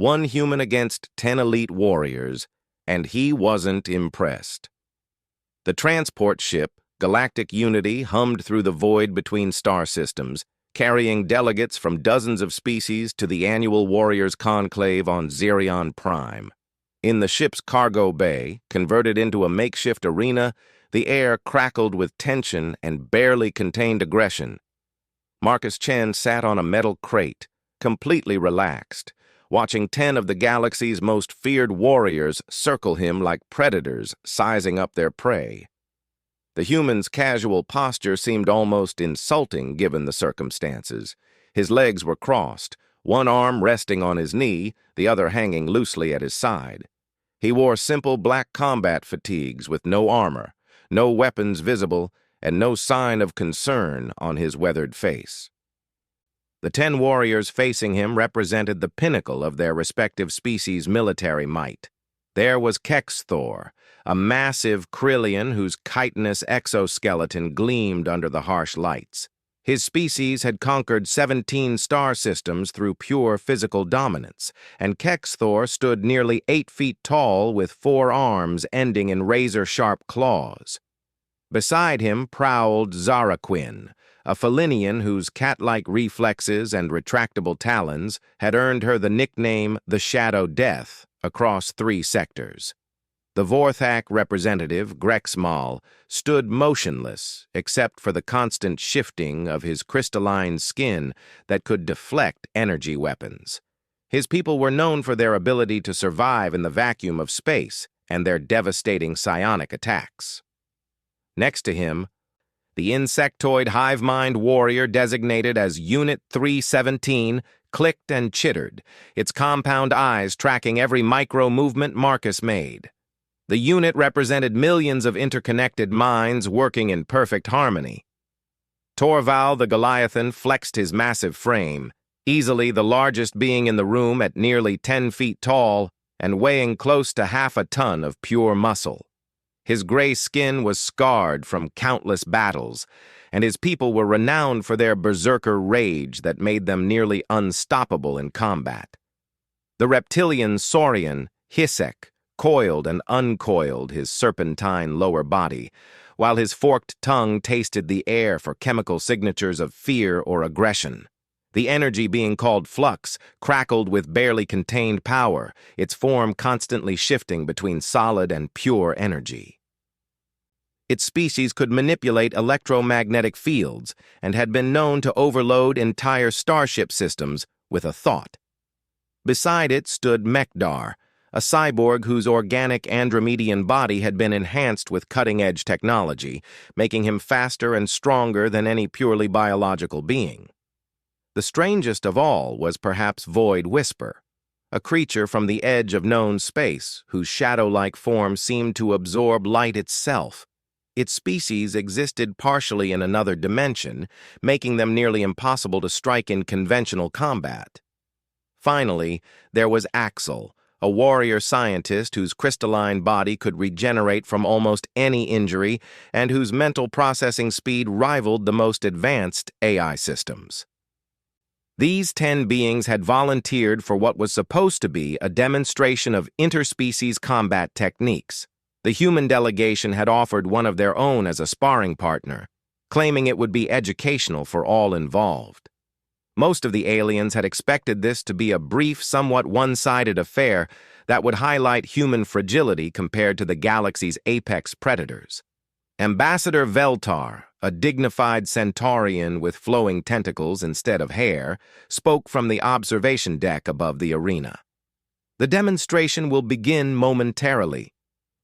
1 human against 10 elite warriors, and he wasn't impressed. The transport ship, Galactic Unity, hummed through the void between star systems, carrying delegates from dozens of species to the annual Warriors Conclave on Xerion Prime. In the ship's cargo bay, converted into a makeshift arena, the air crackled with tension and barely contained aggression. Marcus Chen sat on a metal crate, completely relaxed, watching 10 of the galaxy's most feared warriors circle him like predators sizing up their prey. The human's casual posture seemed almost insulting given the circumstances. His legs were crossed, one arm resting on his knee, the other hanging loosely at his side. He wore simple black combat fatigues with no armor, no weapons visible, and no sign of concern on his weathered face. The 10 warriors facing him represented the pinnacle of their respective species' military might. There was Kexthor, a massive Krillian whose chitinous exoskeleton gleamed under the harsh lights. His species had conquered 17 star systems through pure physical dominance, and Kexthor stood nearly 8 feet tall with 4 arms ending in razor-sharp claws. Beside him prowled Zaraquin, a Felinian whose cat-like reflexes and retractable talons had earned her the nickname the Shadow Death across 3 sectors. The Vorthak representative, Grexmal, stood motionless except for the constant shifting of his crystalline skin that could deflect energy weapons. His people were known for their ability to survive in the vacuum of space and their devastating psionic attacks. Next to him, the insectoid hive-mind warrior designated as Unit 317 clicked and chittered, its compound eyes tracking every micro-movement Marcus made. The unit represented millions of interconnected minds working in perfect harmony. Torval the Goliathan flexed his massive frame, easily the largest being in the room at nearly 10 feet tall and weighing close to half a ton of pure muscle. His gray skin was scarred from countless battles, and his people were renowned for their berserker rage that made them nearly unstoppable in combat. The reptilian Saurian, Hisek, coiled and uncoiled his serpentine lower body, while his forked tongue tasted the air for chemical signatures of fear or aggression. The energy being called flux crackled with barely contained power, its form constantly shifting between solid and pure energy. Its species could manipulate electromagnetic fields and had been known to overload entire starship systems with a thought. Beside it stood Mekdar, a cyborg whose organic Andromedian body had been enhanced with cutting-edge technology, making him faster and stronger than any purely biological being. The strangest of all was perhaps Void Whisper, a creature from the edge of known space whose shadow-like form seemed to absorb light itself. Its species existed partially in another dimension, making them nearly impossible to strike in conventional combat. Finally, there was Axel, a warrior scientist whose crystalline body could regenerate from almost any injury and whose mental processing speed rivaled the most advanced AI systems. These 10 beings had volunteered for what was supposed to be a demonstration of interspecies combat techniques. The human delegation had offered one of their own as a sparring partner, claiming it would be educational for all involved. Most of the aliens had expected this to be a brief, somewhat one-sided affair that would highlight human fragility compared to the galaxy's apex predators. Ambassador Veltar, a dignified centaurian with flowing tentacles instead of hair, spoke from the observation deck above the arena. The demonstration will begin momentarily.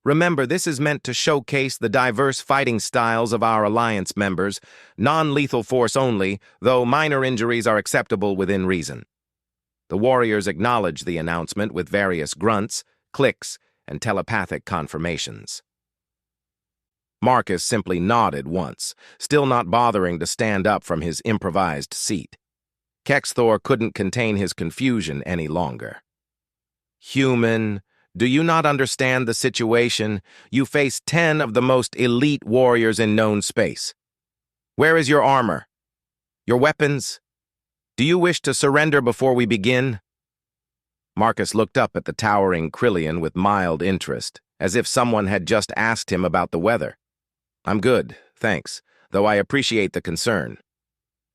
Remember, this is meant to showcase the diverse fighting styles of our alliance members, non-lethal force only, though minor injuries are acceptable within reason. The warriors acknowledged the announcement with various grunts, clicks, and telepathic confirmations. Marcus simply nodded once, still not bothering to stand up from his improvised seat. Kexthor couldn't contain his confusion any longer. Human, do you not understand the situation? You face 10 of the most elite warriors in known space. Where is your armor? Your weapons? Do you wish to surrender before we begin? Marcus looked up at the towering Krillian with mild interest, as if someone had just asked him about the weather. "I'm good, thanks, though I appreciate the concern."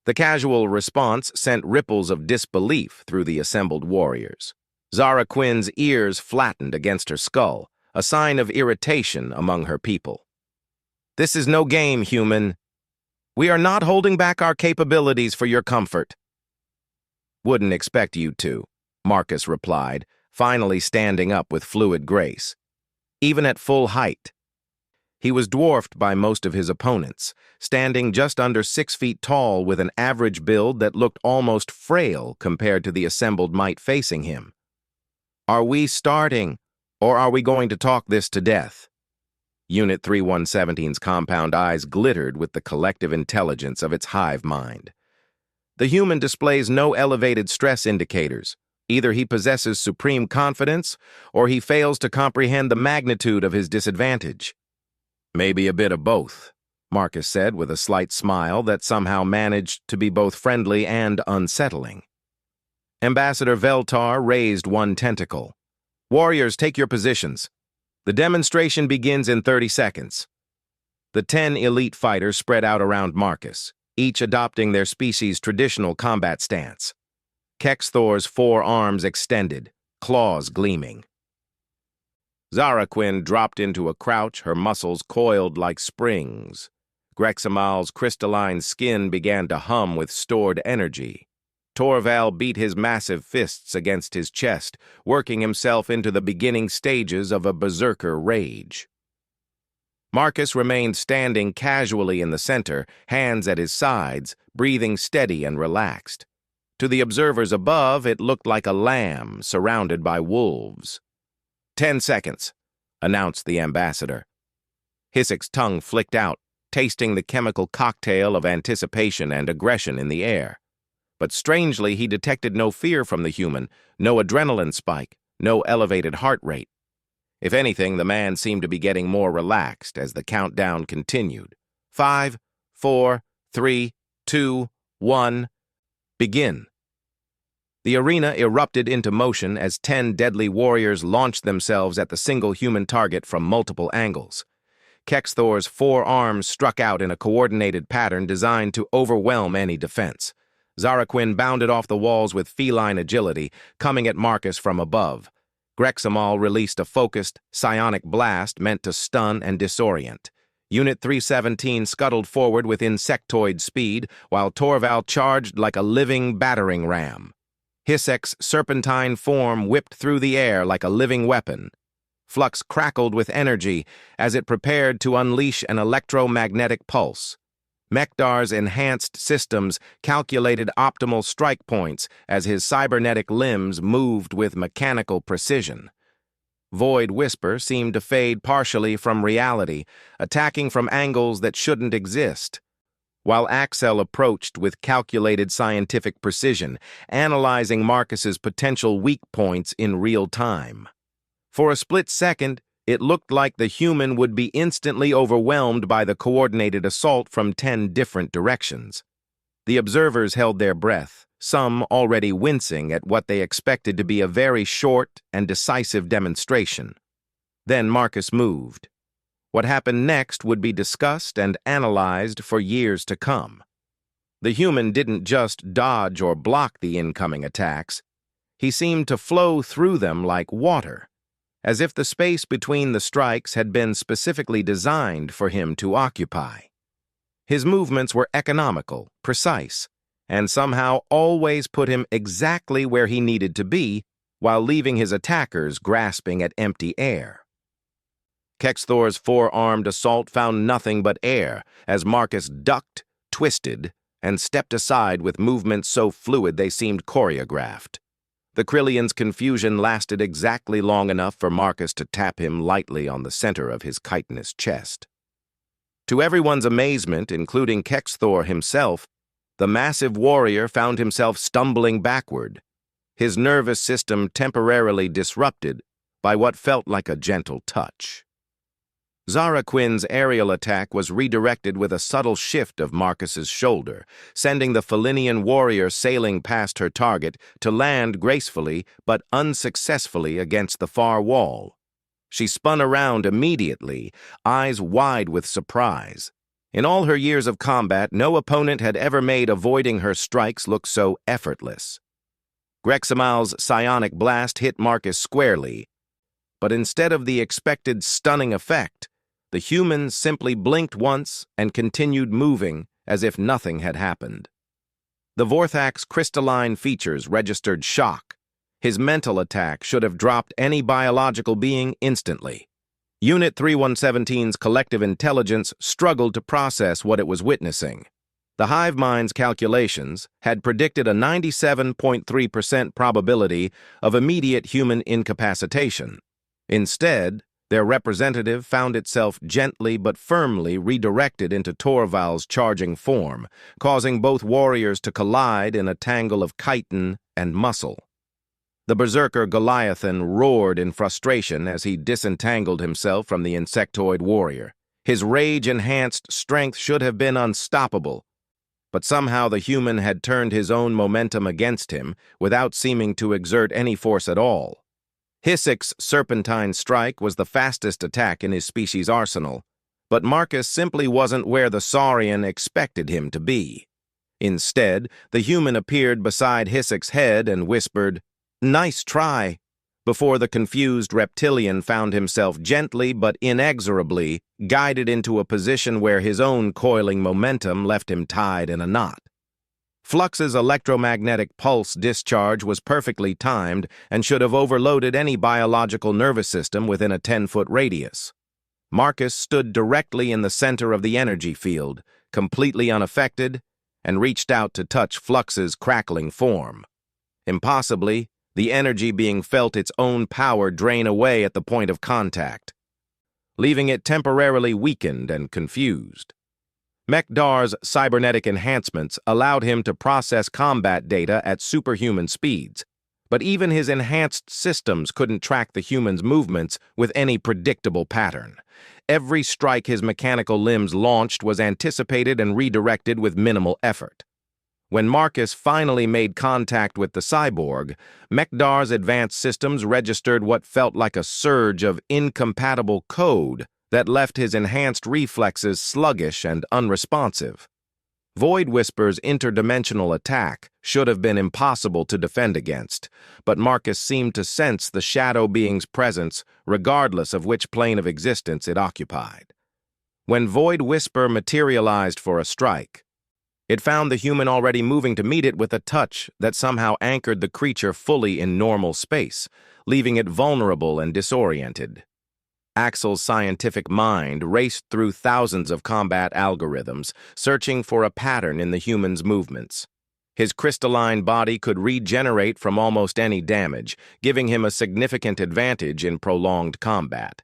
The casual response sent ripples of disbelief through the assembled warriors. Zara Quinn's ears flattened against her skull, a sign of irritation among her people. "This is no game, human. We are not holding back our capabilities for your comfort." "Wouldn't expect you to," Marcus replied, finally standing up with fluid grace. Even at full height, he was dwarfed by most of his opponents, standing just under 6 feet tall with an average build that looked almost frail compared to the assembled might facing him. "Are we starting, or are we going to talk this to death?" Unit 3117's compound eyes glittered with the collective intelligence of its hive mind. The human displays no elevated stress indicators. Either he possesses supreme confidence, or he fails to comprehend the magnitude of his disadvantage. "Maybe a bit of both," Marcus said with a slight smile that somehow managed to be both friendly and unsettling. Ambassador Veltar raised one tentacle. "Warriors, take your positions. The demonstration begins in 30 seconds. The 10 elite fighters spread out around Marcus, each adopting their species' traditional combat stance. Kexthor's 4 arms extended, claws gleaming. Zara Quinn dropped into a crouch, her muscles coiled like springs. Grexamal's crystalline skin began to hum with stored energy. Torval beat his massive fists against his chest, working himself into the beginning stages of a berserker rage. Marcus remained standing casually in the center, hands at his sides, breathing steady and relaxed. To the observers above, it looked like a lamb surrounded by wolves. 10 seconds, announced the ambassador. Hissic's tongue flicked out, tasting the chemical cocktail of anticipation and aggression in the air. But strangely, he detected no fear from the human, no adrenaline spike, no elevated heart rate. If anything, the man seemed to be getting more relaxed as the countdown continued. 5, 4, 3, 2, 1, begin. The arena erupted into motion as 10 deadly warriors launched themselves at the single human target from multiple angles. Kexthor's 4 arms struck out in a coordinated pattern designed to overwhelm any defense. Zara Quinn bounded off the walls with feline agility, coming at Marcus from above. Grexamal released a focused, psionic blast meant to stun and disorient. Unit 317 scuttled forward with insectoid speed, while Torval charged like a living battering ram. Hissic's serpentine form whipped through the air like a living weapon. Flux crackled with energy as it prepared to unleash an electromagnetic pulse. Mekdar's enhanced systems calculated optimal strike points as his cybernetic limbs moved with mechanical precision. Void Whisper seemed to fade partially from reality, attacking from angles that shouldn't exist, while Axel approached with calculated scientific precision, analyzing Marcus's potential weak points in real time. For a split second, it looked like the human would be instantly overwhelmed by the coordinated assault from 10 different directions. The observers held their breath, some already wincing at what they expected to be a very short and decisive demonstration. Then Marcus moved. What happened next would be discussed and analyzed for years to come. The human didn't just dodge or block the incoming attacks. He seemed to flow through them like water, as if the space between the strikes had been specifically designed for him to occupy. His movements were economical, precise, and somehow always put him exactly where he needed to be, while leaving his attackers grasping at empty air. Kexthor's 4-armed assault found nothing but air as Marcus ducked, twisted, and stepped aside with movements so fluid they seemed choreographed. The Krillian's confusion lasted exactly long enough for Marcus to tap him lightly on the center of his chitinous chest. To everyone's amazement, including Kexthor himself, the massive warrior found himself stumbling backward, his nervous system temporarily disrupted by what felt like a gentle touch. Zara Quinn's aerial attack was redirected with a subtle shift of Marcus's shoulder, sending the Felinian warrior sailing past her target to land gracefully but unsuccessfully against the far wall. She spun around immediately, eyes wide with surprise. In all her years of combat, no opponent had ever made avoiding her strikes look so effortless. Grexamal's psionic blast hit Marcus squarely, but instead of the expected stunning effect, the human simply blinked once and continued moving as if nothing had happened. The Vorthak's crystalline features registered shock. His mental attack should have dropped any biological being instantly. Unit 3117's collective intelligence struggled to process what it was witnessing. The hive mind's calculations had predicted a 97.3% probability of immediate human incapacitation. Instead, their representative found itself gently but firmly redirected into Torval's charging form, causing both warriors to collide in a tangle of chitin and muscle. The berserker Goliathan roared in frustration as he disentangled himself from the insectoid warrior. His rage-enhanced strength should have been unstoppable, but somehow the human had turned his own momentum against him without seeming to exert any force at all. Hissek's serpentine strike was the fastest attack in his species' arsenal, but Marcus simply wasn't where the Saurian expected him to be. Instead, the human appeared beside Hissek's head and whispered, "Nice try," before the confused reptilian found himself gently but inexorably guided into a position where his own coiling momentum left him tied in a knot. Flux's electromagnetic pulse discharge was perfectly timed and should have overloaded any biological nervous system within a 10-foot radius. Marcus stood directly in the center of the energy field, completely unaffected, and reached out to touch Flux's crackling form. Impossibly, the energy being felt its own power drain away at the point of contact, leaving it temporarily weakened and confused. Mekdar's cybernetic enhancements allowed him to process combat data at superhuman speeds, but even his enhanced systems couldn't track the human's movements with any predictable pattern. Every strike his mechanical limbs launched was anticipated and redirected with minimal effort. When Marcus finally made contact with the cyborg, Mekdar's advanced systems registered what felt like a surge of incompatible code that left his enhanced reflexes sluggish and unresponsive. Void Whisper's interdimensional attack should have been impossible to defend against, but Marcus seemed to sense the shadow being's presence regardless of which plane of existence it occupied. When Void Whisper materialized for a strike, it found the human already moving to meet it with a touch that somehow anchored the creature fully in normal space, leaving it vulnerable and disoriented. Axel's scientific mind raced through thousands of combat algorithms, searching for a pattern in the human's movements. His crystalline body could regenerate from almost any damage, giving him a significant advantage in prolonged combat.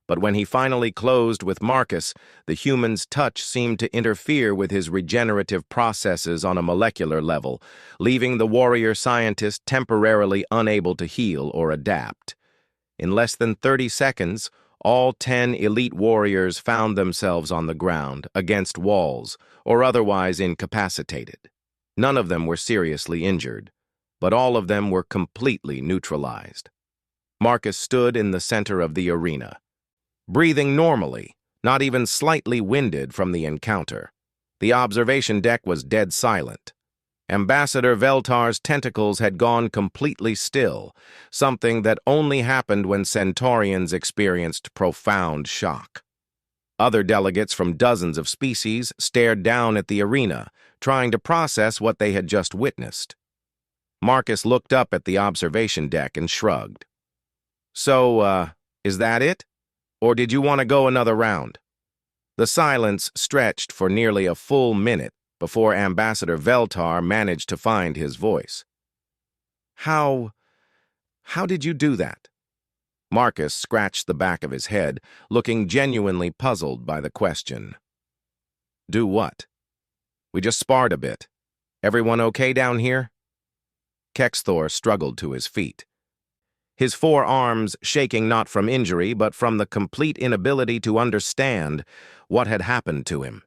But when he finally closed with Marcus, the human's touch seemed to interfere with his regenerative processes on a molecular level, leaving the warrior scientist temporarily unable to heal or adapt. In less than 30 seconds, all 10 elite warriors found themselves on the ground, against walls, or otherwise incapacitated. None of them were seriously injured, but all of them were completely neutralized. Marcus stood in the center of the arena, breathing normally, not even slightly winded from the encounter. The observation deck was dead silent. Ambassador Veltar's tentacles had gone completely still, something that only happened when Centaurians experienced profound shock. Other delegates from dozens of species stared down at the arena, trying to process what they had just witnessed. Marcus looked up at the observation deck and shrugged. "So, is that it? Or did you want to go another round?" The silence stretched for nearly a full minute before Ambassador Veltar managed to find his voice. How did you do that?" Marcus scratched the back of his head, looking genuinely puzzled by the question. "Do what?" "We just sparred a bit. Everyone okay down here?" Kexthor struggled to his feet. his forearms shaking not from injury but from the complete inability to understand what had happened to him.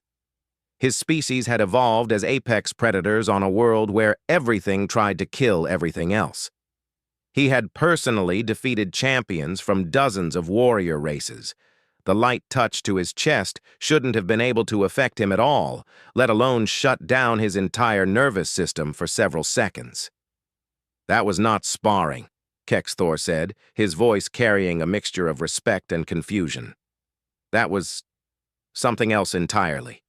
His species had evolved as apex predators on a world where everything tried to kill everything else. He had personally defeated champions from dozens of warrior races. The light touch to his chest shouldn't have been able to affect him at all, let alone shut down his entire nervous system for several seconds. "That was not sparring," Kexthor said, his voice carrying a mixture of respect and confusion. "That was something else entirely."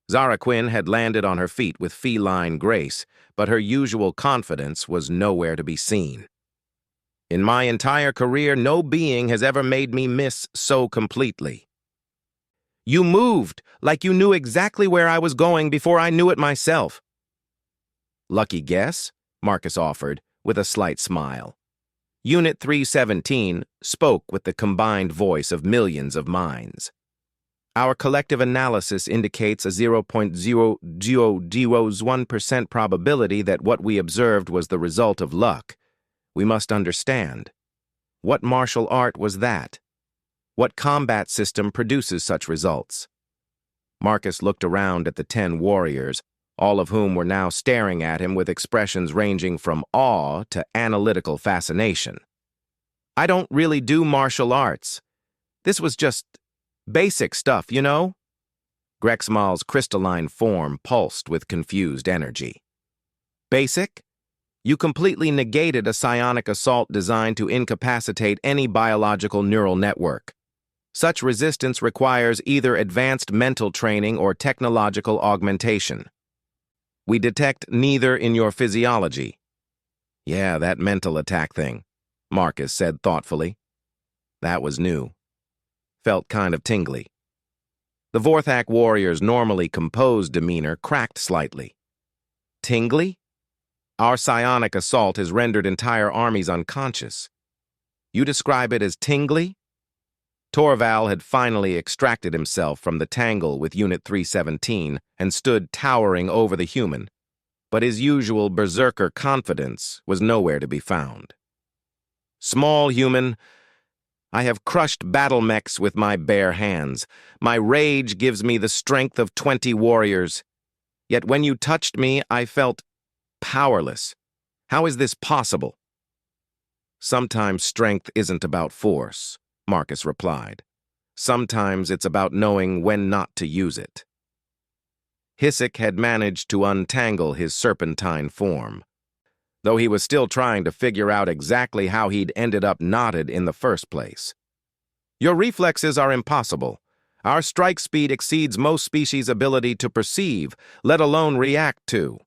Zara Quinn had landed on her feet with feline grace, but her usual confidence was nowhere to be seen. "In my entire career, no being has ever made me miss so completely. You moved like you knew exactly where I was going before I knew it myself." "Lucky guess?" Marcus offered, with a slight smile. Unit 317 spoke with the combined voice of millions of minds. "Our collective analysis indicates a 0.0001% probability that what we observed was the result of luck. We must understand. What martial art was that? What combat system produces such results?" Marcus looked around at the 10 warriors, all of whom were now staring at him with expressions ranging from awe to analytical fascination. "I don't really do martial arts. This was just basic stuff, you know?" Grexmal's crystalline form pulsed with confused energy. "Basic? You completely negated a psionic assault designed to incapacitate any biological neural network. Such resistance requires either advanced mental training or technological augmentation. We detect neither in your physiology." "Yeah, that mental attack thing," Marcus said thoughtfully. That was new. Felt kind of tingly. The Vorthak warrior's normally composed demeanor cracked slightly. "Tingly? Our psionic assault has rendered entire armies unconscious. You describe it as tingly?" Torval had finally extracted himself from the tangle with Unit 317 and stood towering over the human, but his usual berserker confidence was nowhere to be found. "Small human, I have crushed battle mechs with my bare hands. My rage gives me the strength of 20 warriors. Yet when you touched me, I felt powerless. How is this possible?" "Sometimes strength isn't about force," Marcus replied. "Sometimes it's about knowing when not to use it." Hisik had managed to untangle his serpentine form, though he was still trying to figure out exactly how he'd ended up knotted in the first place. "Your reflexes are impossible. Our strike speed exceeds most species' ability to perceive, let alone react to."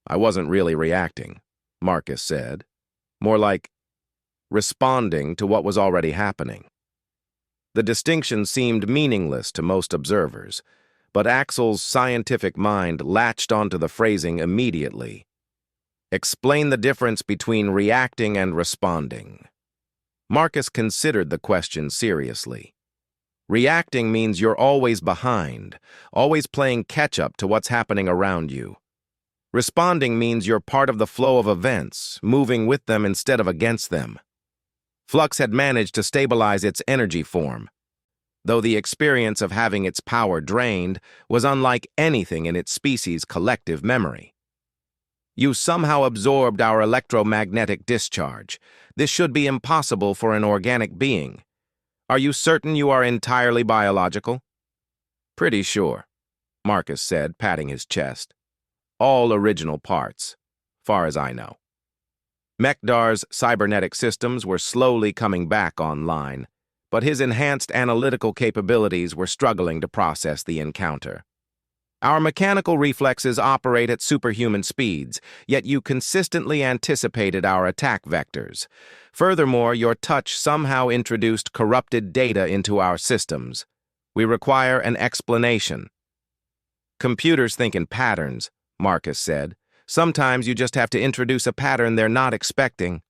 "I wasn't really reacting," Marcus said. "More like responding to what was already happening." The distinction seemed meaningless to most observers, but Axel's scientific mind latched onto the phrasing immediately. "Explain the difference between reacting and responding." Marcus considered the question seriously. Reacting means you're always behind, always playing catch-up to what's happening around you. Responding means you're part of the flow of events, moving with them instead of against them. Flux had managed to stabilize its energy form, though the experience of having its power drained was unlike anything in its species' collective memory. "You somehow absorbed our electromagnetic discharge. This should be impossible for an organic being. Are you certain you are entirely biological?" "Pretty sure," Marcus said, patting his chest. "All original parts, far as I know." Mekdar's cybernetic systems were slowly coming back online, but his enhanced analytical capabilities were struggling to process the encounter. "Our mechanical reflexes operate at superhuman speeds, yet you consistently anticipated our attack vectors. Furthermore, your touch somehow introduced corrupted data into our systems. We require an explanation." "Computers think in patterns," Marcus said. "Sometimes you just have to introduce a pattern they're not expecting."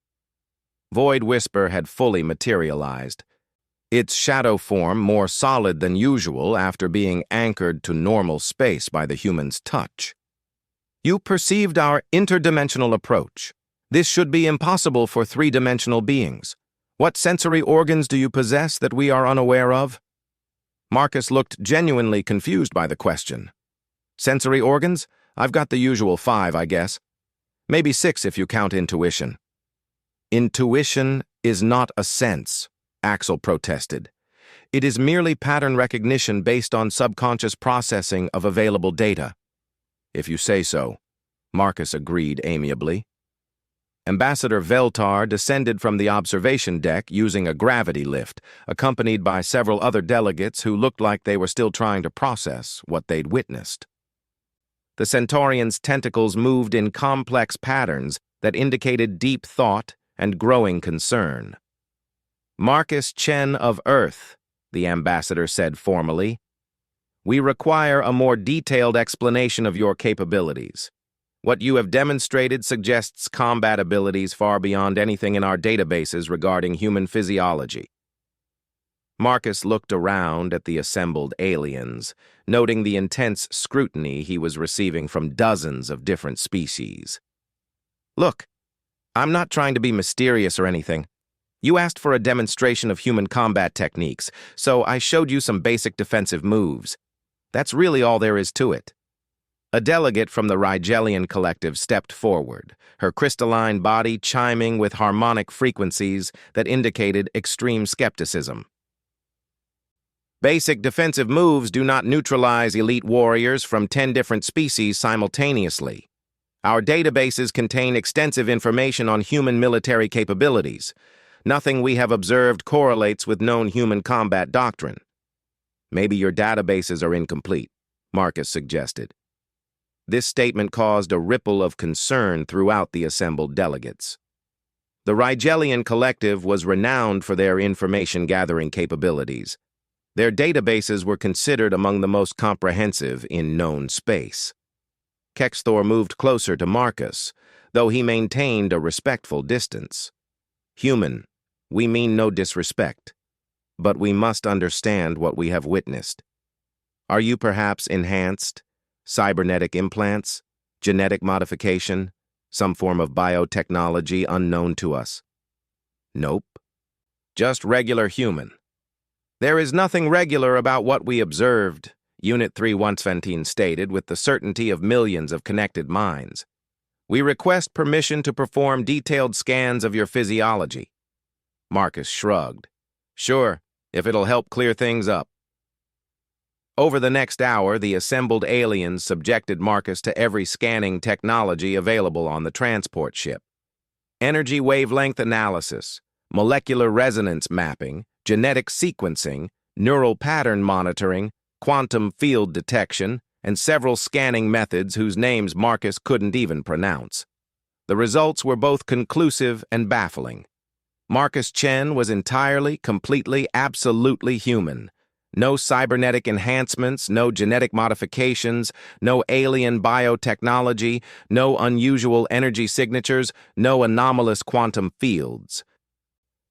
Void Whisper had fully materialized, its shadow form more solid than usual after being anchored to normal space by the human's touch. "You perceived our interdimensional approach. This should be impossible for three-dimensional beings. What sensory organs do you possess that we are unaware of? Marcus looked genuinely confused by the question. Sensory organs? I've got the usual 5, I guess. Maybe 6 if you count intuition. Intuition is not a sense, Axel protested. It is merely pattern recognition based on subconscious processing of available data. If you say so, Marcus agreed amiably. Ambassador Veltar descended from the observation deck using a gravity lift, accompanied by several other delegates who looked like they were still trying to process what they'd witnessed. The Centaurian's tentacles moved in complex patterns that indicated deep thought and growing concern. Marcus Chen of Earth, the ambassador said formally, we require a more detailed explanation of your capabilities. What you have demonstrated suggests combat abilities far beyond anything in our databases regarding human physiology. Marcus looked around at the assembled aliens, noting the intense scrutiny he was receiving from dozens of different species. Look, I'm not trying to be mysterious or anything. You asked for a demonstration of human combat techniques, so I showed you some basic defensive moves. That's really all there is to it. A delegate from the Rigelian collective stepped forward, her crystalline body chiming with harmonic frequencies that indicated extreme skepticism. Basic defensive moves do not neutralize elite warriors from 10 different species simultaneously. Our databases contain extensive information on human military capabilities. Nothing we have observed correlates with known human combat doctrine. Maybe your databases are incomplete, Marcus suggested. This statement caused a ripple of concern throughout the assembled delegates. The Rigelian collective was renowned for their information-gathering capabilities. Their databases were considered among the most comprehensive in known space. Kexthor moved closer to Marcus, though he maintained a respectful distance. Human, we mean no disrespect, but we must understand what we have witnessed. Are you perhaps enhanced? Cybernetic implants, genetic modification, some form of biotechnology unknown to us? Nope. Just regular human. There is nothing regular about what we observed, Unit 317 stated with the certainty of millions of connected minds. We request permission to perform detailed scans of your physiology. Marcus shrugged. Sure, if it'll help clear things up. Over the next hour, the assembled aliens subjected Marcus to every scanning technology available on the transport ship. Energy wavelength analysis, molecular resonance mapping, genetic sequencing, neural pattern monitoring, quantum field detection, and several scanning methods whose names Marcus couldn't even pronounce. The results were both conclusive and baffling. Marcus Chen was entirely, completely, absolutely human. No cybernetic enhancements, no genetic modifications, no alien biotechnology, no unusual energy signatures, no anomalous quantum fields.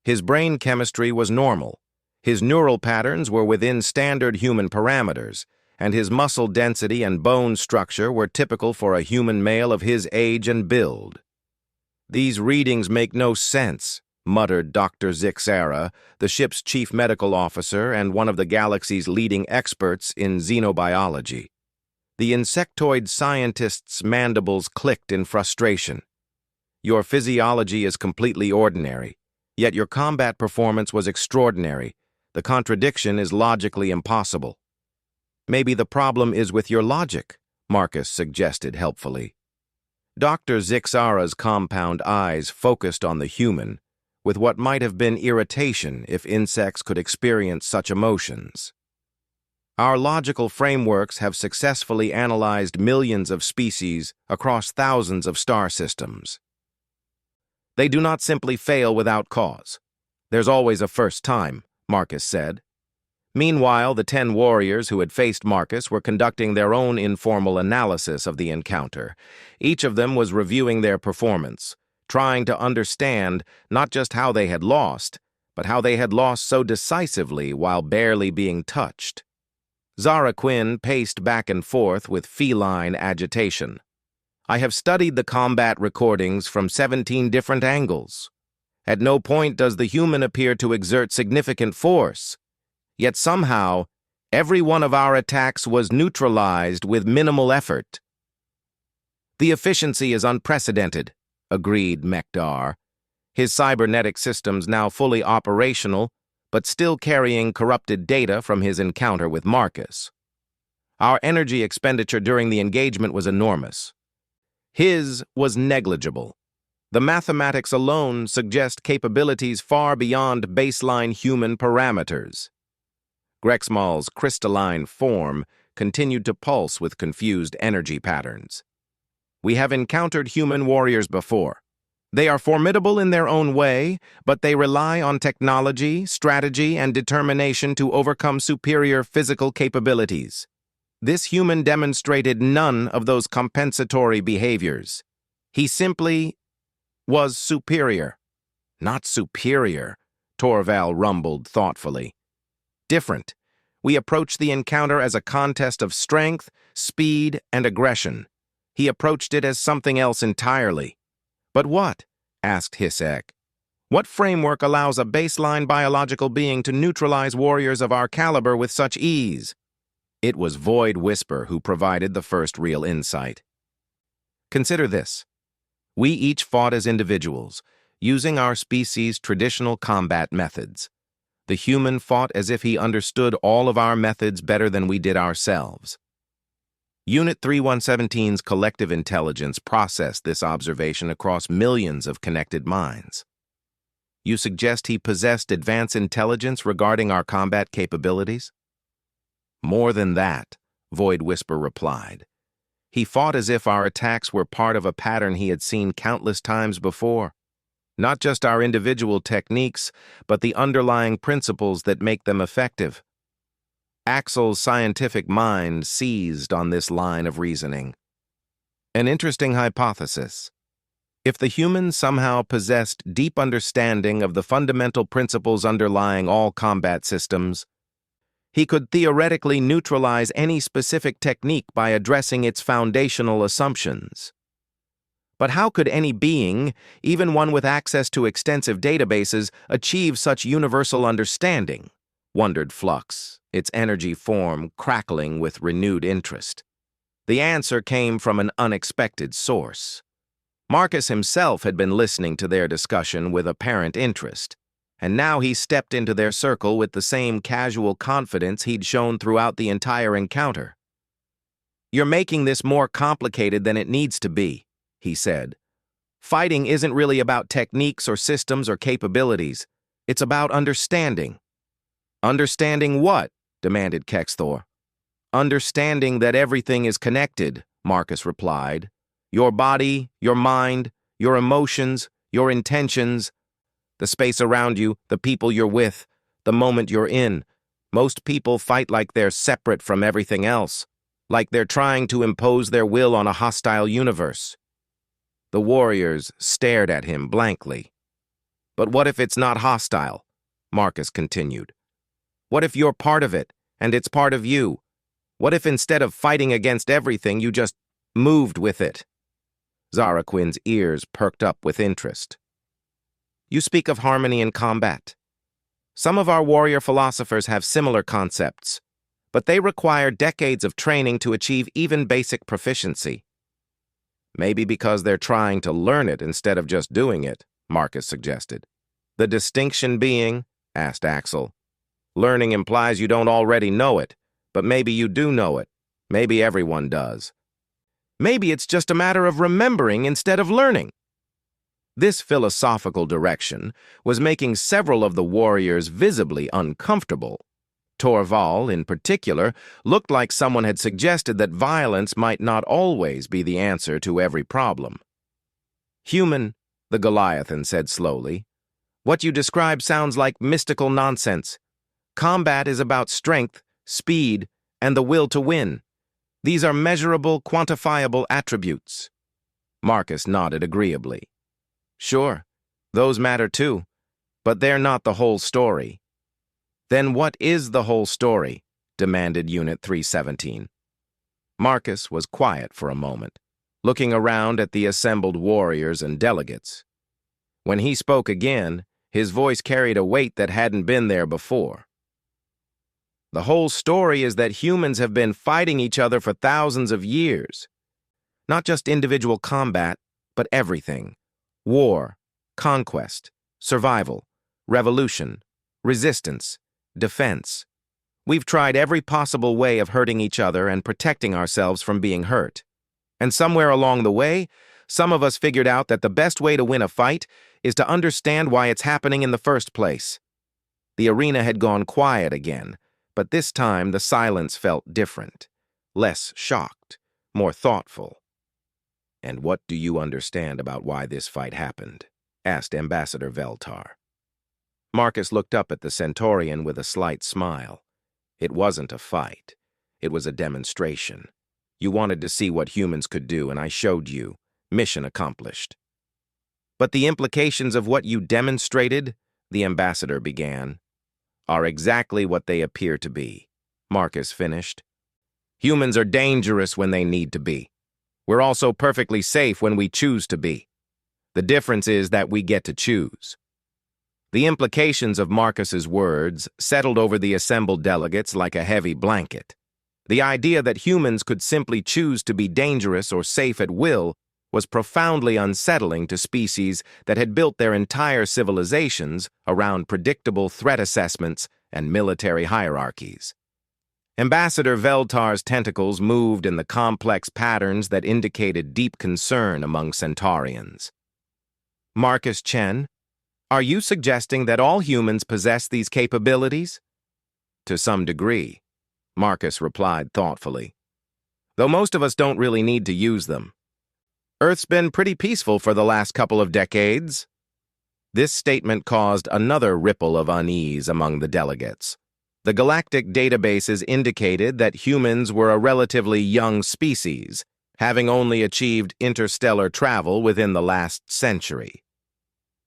His brain chemistry was normal. His neural patterns were within standard human parameters, and his muscle density and bone structure were typical for a human male of his age and build. These readings make no sense, muttered Dr. Zixara, the ship's chief medical officer and one of the galaxy's leading experts in xenobiology. The insectoid scientist's mandibles clicked in frustration. Your physiology is completely ordinary, yet your combat performance was extraordinary. The contradiction is logically impossible. Maybe the problem is with your logic, Marcus suggested helpfully. Dr. Zixara's compound eyes focused on the human, with what might have been irritation if insects could experience such emotions. Our logical frameworks have successfully analyzed millions of species across thousands of star systems. They do not simply fail without cause. There's always a first time, Marcus said. Meanwhile, the 10 warriors who had faced Marcus were conducting their own informal analysis of the encounter. Each of them was reviewing their performance, trying to understand not just how they had lost, but how they had lost so decisively while barely being touched. Zara Quinn paced back and forth with feline agitation. I have studied the combat recordings from 17 different angles. At no point does the human appear to exert significant force. Yet somehow, every one of our attacks was neutralized with minimal effort. The efficiency is unprecedented, agreed Mekdar, his cybernetic systems now fully operational, but still carrying corrupted data from his encounter with Marcus. Our energy expenditure during the engagement was enormous. His was negligible. The mathematics alone suggest capabilities far beyond baseline human parameters. Grexmal's crystalline form continued to pulse with confused energy patterns. We have encountered human warriors before. They are formidable in their own way, but they rely on technology, strategy, and determination to overcome superior physical capabilities. This human demonstrated none of those compensatory behaviors. He simply was superior. Not superior, Torval rumbled thoughtfully. Different. We approached the encounter as a contest of strength, speed, and aggression. He approached it as something else entirely. But what? Asked Hisek. What framework allows a baseline biological being to neutralize warriors of our caliber with such ease? It was Void Whisper who provided the first real insight. Consider this. We each fought as individuals, using our species' traditional combat methods. The human fought as if he understood all of our methods better than we did ourselves. Unit 3117's collective intelligence processed this observation across millions of connected minds. You suggest he possessed advanced intelligence regarding our combat capabilities? More than that, Void Whisper replied. He fought as if our attacks were part of a pattern he had seen countless times before. Not just our individual techniques, but the underlying principles that make them effective. Axel's scientific mind seized on this line of reasoning. An interesting hypothesis. If the human somehow possessed deep understanding of the fundamental principles underlying all combat systems, he could theoretically neutralize any specific technique by addressing its foundational assumptions. But how could any being, even one with access to extensive databases, achieve such universal understanding? Wondered Flux, its energy form crackling with renewed interest. The answer came from an unexpected source. Marcus himself had been listening to their discussion with apparent interest, and now he stepped into their circle with the same casual confidence he'd shown throughout the entire encounter. "You're making this more complicated than it needs to be," he said. "Fighting isn't really about techniques or systems or capabilities. It's about understanding." "Understanding what?" demanded Kexthor. "Understanding that everything is connected," Marcus replied. "Your body, your mind, your emotions, your intentions, the space around you, the people you're with, the moment you're in. Most people fight like they're separate from everything else, like they're trying to impose their will on a hostile universe." The warriors stared at him blankly. "But what if it's not hostile?" Marcus continued. "What if you're part of it, and it's part of you? What if instead of fighting against everything, you just moved with it?" Zaraquin's ears perked up with interest. "You speak of harmony in combat. Some of our warrior philosophers have similar concepts, but they require decades of training to achieve even basic proficiency." "Maybe because they're trying to learn it instead of just doing it," Marcus suggested. "The distinction being," asked Axel, "learning implies you don't already know it, but maybe you do know it. Maybe everyone does. Maybe it's just a matter of remembering instead of learning." This philosophical direction was making several of the warriors visibly uncomfortable. Torval, in particular, looked like someone had suggested that violence might not always be the answer to every problem. "Human," the Goliathan said slowly, "what you describe sounds like mystical nonsense. Combat is about strength, speed, and the will to win. These are measurable, quantifiable attributes." Marcus nodded agreeably. "Sure, those matter too, but they're not the whole story." "Then what is the whole story?" demanded Unit 317. Marcus was quiet for a moment. looking around at the assembled warriors and delegates. When he spoke again, his voice carried a weight that hadn't been there before. The whole story is that humans have been fighting each other for thousands of years. Not just individual combat, but everything. War, conquest, survival, revolution, resistance, defense. We've tried every possible way of hurting each other and protecting ourselves from being hurt. And somewhere along the way, some of us figured out that the best way to win a fight is to understand why it's happening in the first place. The arena had gone quiet again, but this time the silence felt different, less shocked, more thoughtful. "And what do you understand about why this fight happened?" asked Ambassador Veltar. Marcus looked up at the Centaurian with a slight smile. It wasn't a fight. It was a demonstration. You wanted to see what humans could do, and I showed you. Mission accomplished. "But the implications of what you demonstrated," the ambassador began, "are exactly what they appear to be," Marcus finished. "Humans are dangerous when they need to be. We're also perfectly safe when we choose to be. The difference is that we get to choose." The implications of Marcus's words settled over the assembled delegates like a heavy blanket. The idea that humans could simply choose to be dangerous or safe at will was profoundly unsettling to species that had built their entire civilizations around predictable threat assessments and military hierarchies. Ambassador Veltar's tentacles moved in the complex patterns that indicated deep concern among Centaurians. "Marcus Chen, are you suggesting that all humans possess these capabilities?" "To some degree," Marcus replied thoughtfully. "Though most of us don't really need to use them. Earth's been pretty peaceful for the last couple of decades." This statement caused another ripple of unease among the delegates. The galactic databases indicated that humans were a relatively young species, having only achieved interstellar travel within the last century.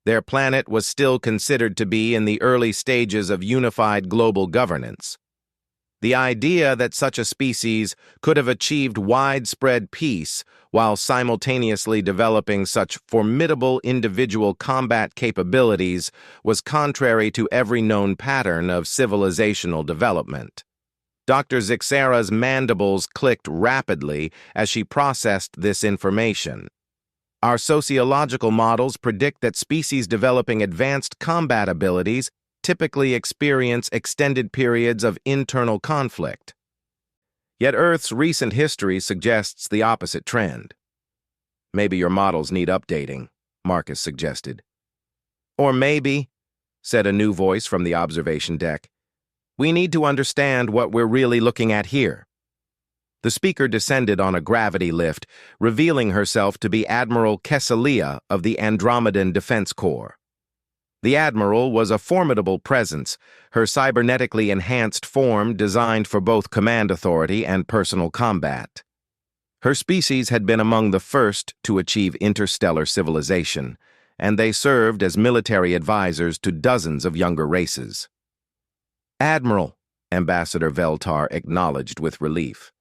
Their planet was still considered to be in the early stages of unified global governance. The idea that such a species could have achieved widespread peace while simultaneously developing such formidable individual combat capabilities was contrary to every known pattern of civilizational development. Dr. Zixera's mandibles clicked rapidly as she processed this information. "Our sociological models predict that species developing advanced combat abilities typically experience extended periods of internal conflict. Yet Earth's recent history suggests the opposite trend." "Maybe your models need updating," Marcus suggested. "Or maybe," said a new voice from the observation deck, "we need to understand what we're really looking at here." The speaker descended on a gravity lift, revealing herself to be Admiral Kesselia of the Andromedan Defense Corps. The Admiral was a formidable presence, her cybernetically enhanced form designed for both command authority and personal combat. Her species had been among the first to achieve interstellar civilization, and they served as military advisors to dozens of younger races. "Admiral," Ambassador Veltar acknowledged with relief.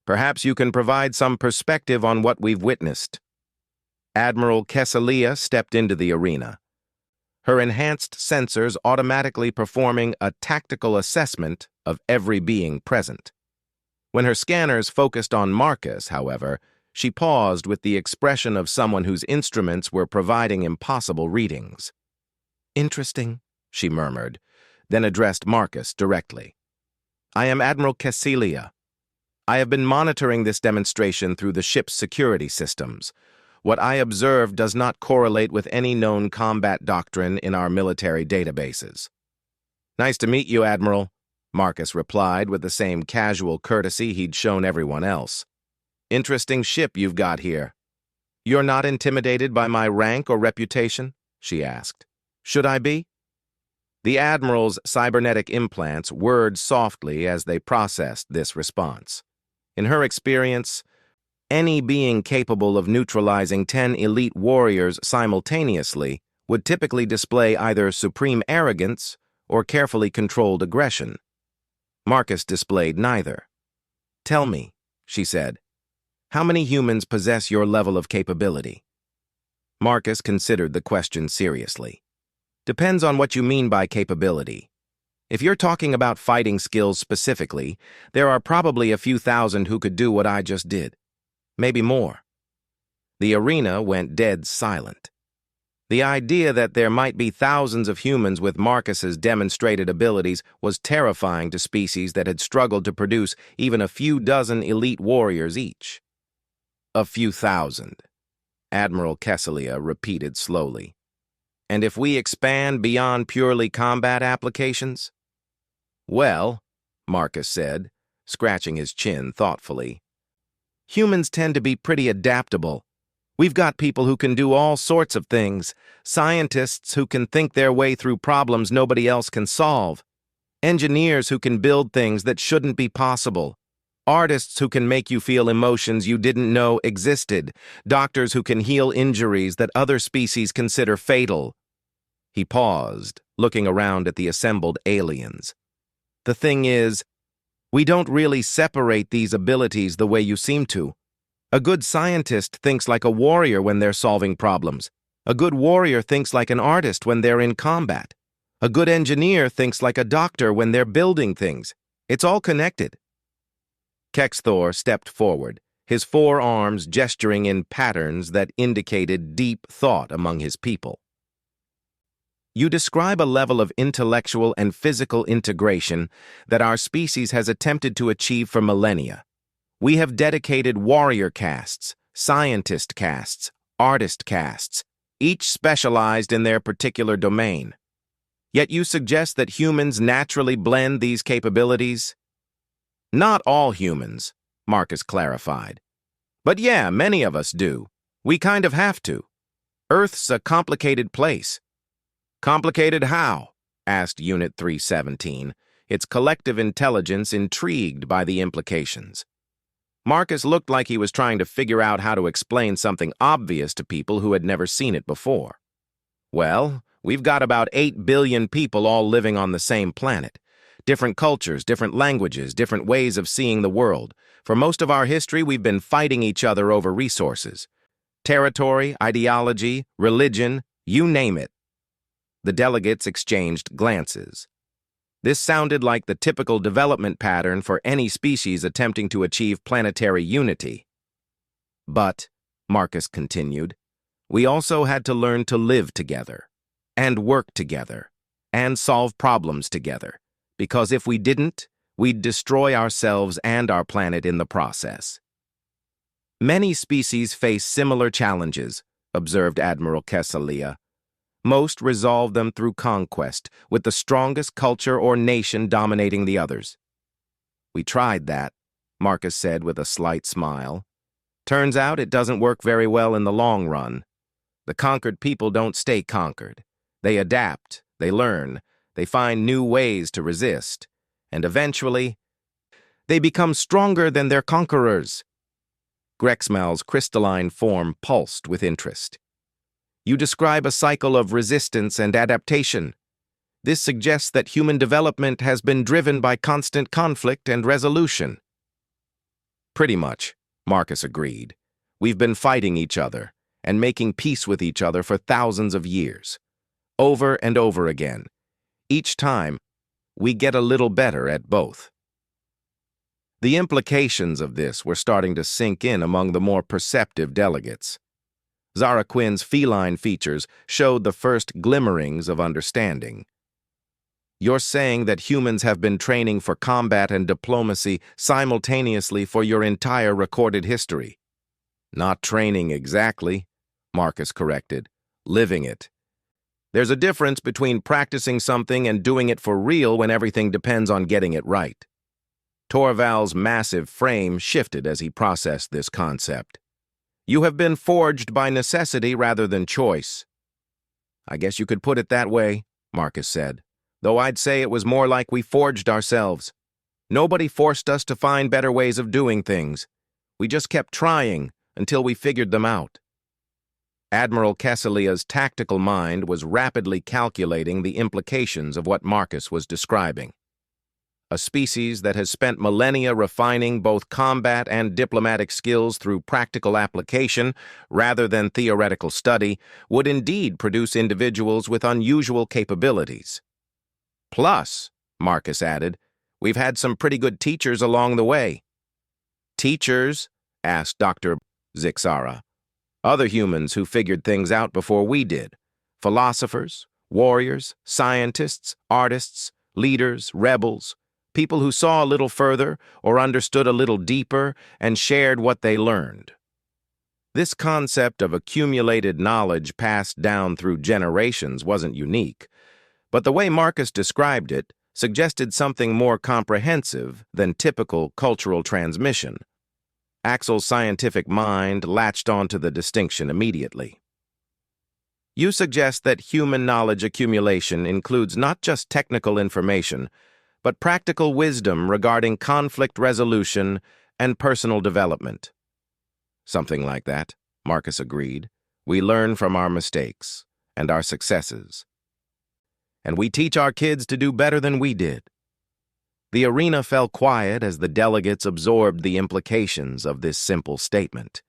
"Perhaps you can provide some perspective on what we've witnessed." Admiral Kesselia stepped into the arena, her enhanced sensors automatically performing a tactical assessment of every being present. When her scanners focused on Marcus, however, she paused with the expression of someone whose instruments were providing impossible readings. "Interesting," she murmured, then addressed Marcus directly. "I am Admiral Kesselia. I have been monitoring this demonstration through the ship's security systems. What I observed does not correlate with any known combat doctrine in our military databases." "Nice to meet you, Admiral," Marcus replied with the same casual courtesy he'd shown everyone else. "Interesting ship you've got here." "You're not intimidated by my rank or reputation?" she asked. "Should I be?" The Admiral's cybernetic implants whirred softly as they processed this response. In her experience, any being capable of neutralizing 10 elite warriors simultaneously would typically display either supreme arrogance or carefully controlled aggression. Marcus displayed neither. "Tell me," she said, How many humans possess your level of capability? Marcus considered the question seriously. Depends on what you mean by capability. If you're talking about fighting skills specifically, there are probably a few thousand who could do what I just did. Maybe more. The arena went dead silent. The idea that there might be thousands of humans with Marcus's demonstrated abilities was terrifying to species that had struggled to produce even a few dozen elite warriors each. A few thousand, Admiral Kesselia repeated slowly. And if we expand beyond purely combat applications? Well, Marcus said, scratching his chin thoughtfully, humans tend to be pretty adaptable. We've got people who can do all sorts of things, scientists who can think their way through problems nobody else can solve, engineers who can build things that shouldn't be possible, artists who can make you feel emotions you didn't know existed, doctors who can heal injuries that other species consider fatal. He paused, looking around at the assembled aliens. The thing is, we don't really separate these abilities the way you seem to. A good scientist thinks like a warrior when they're solving problems. A good warrior thinks like an artist when they're in combat. A good engineer thinks like a doctor when they're building things. It's all connected. Kexthor stepped forward, his forearms gesturing in patterns that indicated deep thought among his people. You describe a level of intellectual and physical integration that our species has attempted to achieve for millennia. We have dedicated warrior castes, scientist castes, artist castes, each specialized in their particular domain. Yet you suggest that humans naturally blend these capabilities? Not all humans, Marcus clarified. But yeah, many of us do. We kind of have to. Earth's a complicated place. Complicated how? Asked Unit 317, its collective intelligence intrigued by the implications. Marcus looked like he was trying to figure out how to explain something obvious to people who had never seen it before. Well, we've got about 8 billion people all living on the same planet. Different cultures, different languages, different ways of seeing the world. For most of our history, we've been fighting each other over resources. Territory, ideology, religion, you name it. The delegates exchanged glances. This sounded like the typical development pattern for any species attempting to achieve planetary unity. But, Marcus continued, we also had to learn to live together, and work together, and solve problems together, because if we didn't, we'd destroy ourselves and our planet in the process. Many species face similar challenges, observed Admiral Kesselia. Most resolve them through conquest, with the strongest culture or nation dominating the others. We tried that, Marcus said with a slight smile. Turns out it doesn't work very well in the long run. The conquered people don't stay conquered. They adapt, they learn, they find new ways to resist, and eventually, they become stronger than their conquerors. Grexmal's crystalline form pulsed with interest. You describe a cycle of resistance and adaptation. This suggests that human development has been driven by constant conflict and resolution. Pretty much, Marcus agreed. We've been fighting each other and making peace with each other for thousands of years. Over and over again. Each time, we get a little better at both. The implications of this were starting to sink in among the more perceptive delegates. Zara Quinn's feline features showed the first glimmerings of understanding. You're saying that humans have been training for combat and diplomacy simultaneously for your entire recorded history. Not training exactly, Marcus corrected. Living it. There's a difference between practicing something and doing it for real when everything depends on getting it right. Torval's massive frame shifted as he processed this concept. You have been forged by necessity rather than choice. I guess you could put it that way, Marcus said, though I'd say it was more like we forged ourselves. Nobody forced us to find better ways of doing things. We just kept trying until we figured them out. Admiral Kesselia's tactical mind was rapidly calculating the implications of what Marcus was describing. a species that has spent millennia refining both combat and diplomatic skills through practical application rather than theoretical study, would indeed produce individuals with unusual capabilities. Plus, Marcus added, we've had some pretty good teachers along the way. Teachers? Asked Dr. Zixara. Other humans who figured things out before we did. Philosophers, warriors, scientists, artists, leaders, rebels, people who saw a little further or understood a little deeper and shared what they learned. This concept of accumulated knowledge passed down through generations wasn't unique, but the way Marcus described it suggested something more comprehensive than typical cultural transmission. Axel's scientific mind latched onto the distinction immediately. You suggest that human knowledge accumulation includes not just technical information, but practical wisdom regarding conflict resolution and personal development. Something like that, Marcus agreed. We learn from our mistakes and our successes. And we teach our kids to do better than we did. The arena fell quiet as the delegates absorbed the implications of this simple statement.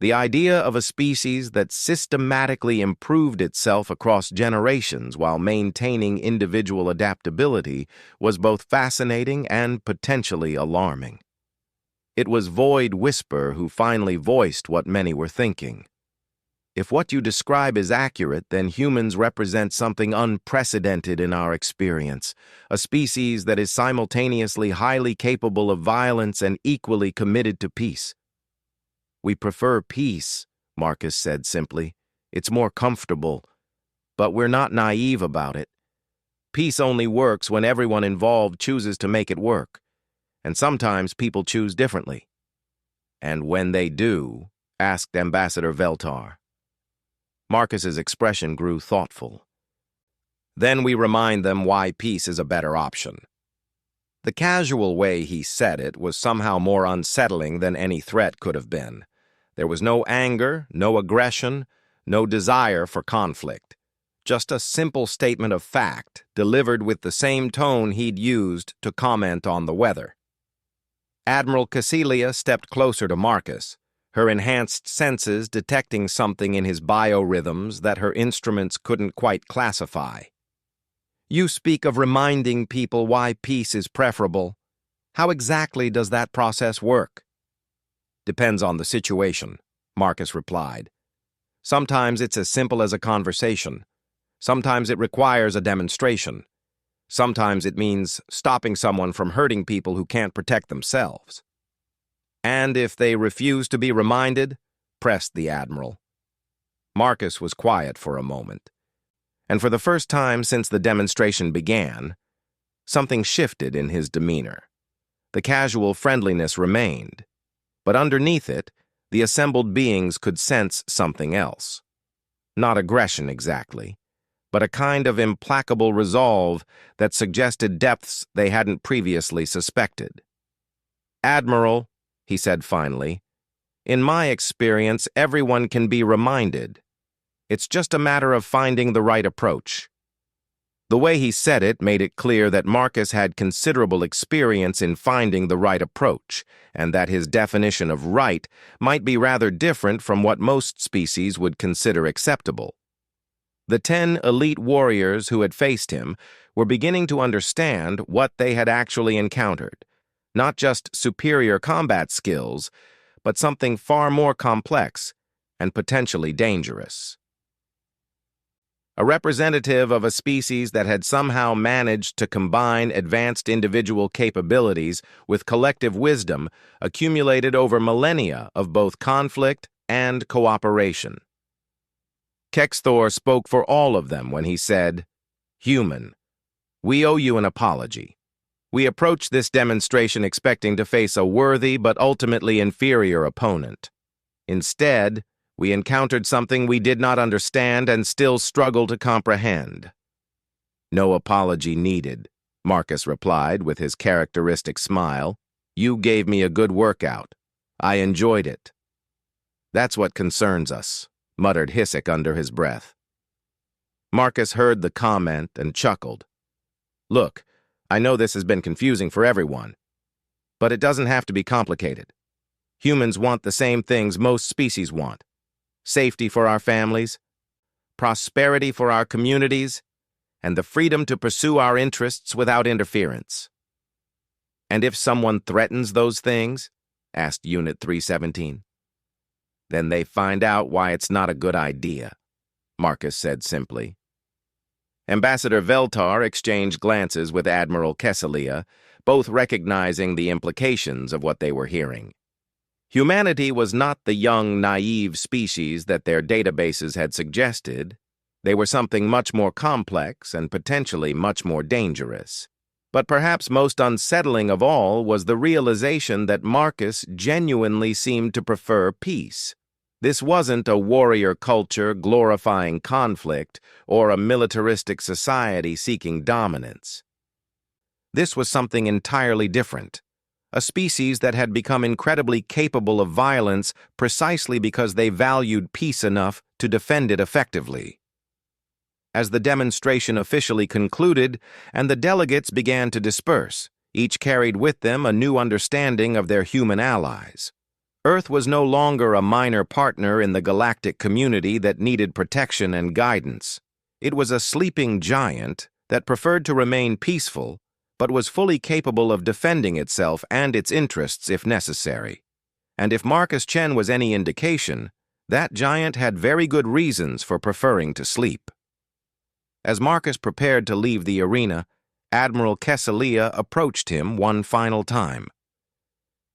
The idea of a species that systematically improved itself across generations while maintaining individual adaptability was both fascinating and potentially alarming. It was Void Whisper who finally voiced what many were thinking. If what you describe is accurate, then humans represent something unprecedented in our experience, a species that is simultaneously highly capable of violence and equally committed to peace. We prefer peace, Marcus said simply. It's more comfortable, but we're not naive about it. Peace only works when everyone involved chooses to make it work, and sometimes people choose differently. And when they do, asked Ambassador Veltar. Marcus's expression grew thoughtful. Then we remind them why peace is a better option. The casual way he said it was somehow more unsettling than any threat could have been. There was no anger, no aggression, no desire for conflict. Just a simple statement of fact, delivered with the same tone he'd used to comment on the weather. Admiral Cassilia stepped closer to Marcus, her enhanced senses detecting something in his biorhythms that her instruments couldn't quite classify. You speak of reminding people why peace is preferable. How exactly does that process work? Depends on the situation, Marcus replied. Sometimes it's as simple as a conversation. Sometimes it requires a demonstration. Sometimes it means stopping someone from hurting people who can't protect themselves. And if they refuse to be reminded, pressed the Admiral. Marcus was quiet for a moment. And for the first time since the demonstration began, something shifted in his demeanor. The casual friendliness remained, but underneath it, the assembled beings could sense something else. Not aggression exactly, but a kind of implacable resolve that suggested depths they hadn't previously suspected. Admiral, he said finally, in my experience, everyone can be reminded. It's just a matter of finding the right approach. The way he said it made it clear that Marcus had considerable experience in finding the right approach, and that his definition of right might be rather different from what most species would consider acceptable. The 10 elite warriors who had faced him were beginning to understand what they had actually encountered, not just superior combat skills, but something far more complex and potentially dangerous. A representative of a species that had somehow managed to combine advanced individual capabilities with collective wisdom accumulated over millennia of both conflict and cooperation. Kexthor spoke for all of them when he said, "Human, we owe you an apology. We approached this demonstration expecting to face a worthy but ultimately inferior opponent. Instead, we encountered something we did not understand and still struggle to comprehend." "No apology needed," Marcus replied with his characteristic smile. "You gave me a good workout. I enjoyed it." "That's what concerns us," muttered Hyssek under his breath. Marcus heard the comment and chuckled. "Look, I know this has been confusing for everyone, but it doesn't have to be complicated. Humans want the same things most species want: safety for our families, prosperity for our communities, and the freedom to pursue our interests without interference. And if someone threatens those things, asked Unit 317, then they find out why it's not a good idea, Marcus said simply. Ambassador Veltar exchanged glances with Admiral Kesselia, both recognizing the implications of what they were hearing. Humanity was not the young, naive species that their databases had suggested. They were something much more complex and potentially much more dangerous. But perhaps most unsettling of all was the realization that Marcus genuinely seemed to prefer peace. This wasn't a warrior culture glorifying conflict or a militaristic society seeking dominance. This was something entirely different, a species that had become incredibly capable of violence precisely because they valued peace enough to defend it effectively. As the demonstration officially concluded and the delegates began to disperse, each carried with them a new understanding of their human allies. Earth was no longer a minor partner in the galactic community that needed protection and guidance. It was a sleeping giant that preferred to remain peaceful, but was fully capable of defending itself and its interests if necessary. And if Marcus Chen was any indication, that giant had very good reasons for preferring to sleep. As Marcus prepared to leave the arena, Admiral Kesselia approached him one final time.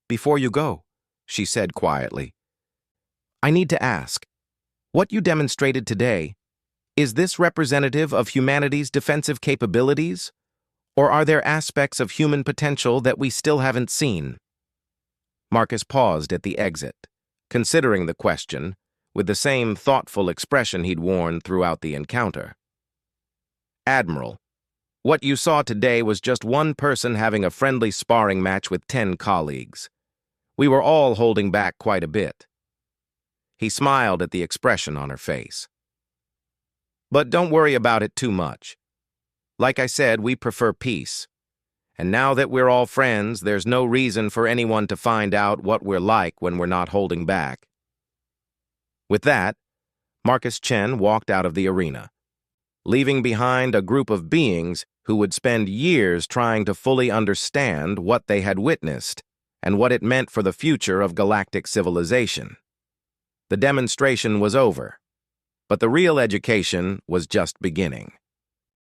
"Before you go," she said quietly, "I need to ask, what you demonstrated today, is this representative of humanity's defensive capabilities, or are there aspects of human potential that we still haven't seen?" Marcus paused at the exit, considering the question, with the same thoughtful expression he'd worn throughout the encounter. "Admiral, what you saw today was just one person having a friendly sparring match with 10 colleagues. We were all holding back quite a bit." He smiled at the expression on her face. "But don't worry about it too much. Like I said, we prefer peace. And now that we're all friends, there's no reason for anyone to find out what we're like when we're not holding back." With that, Marcus Chen walked out of the arena, leaving behind a group of beings who would spend years trying to fully understand what they had witnessed and what it meant for the future of galactic civilization. The demonstration was over, but the real education was just beginning.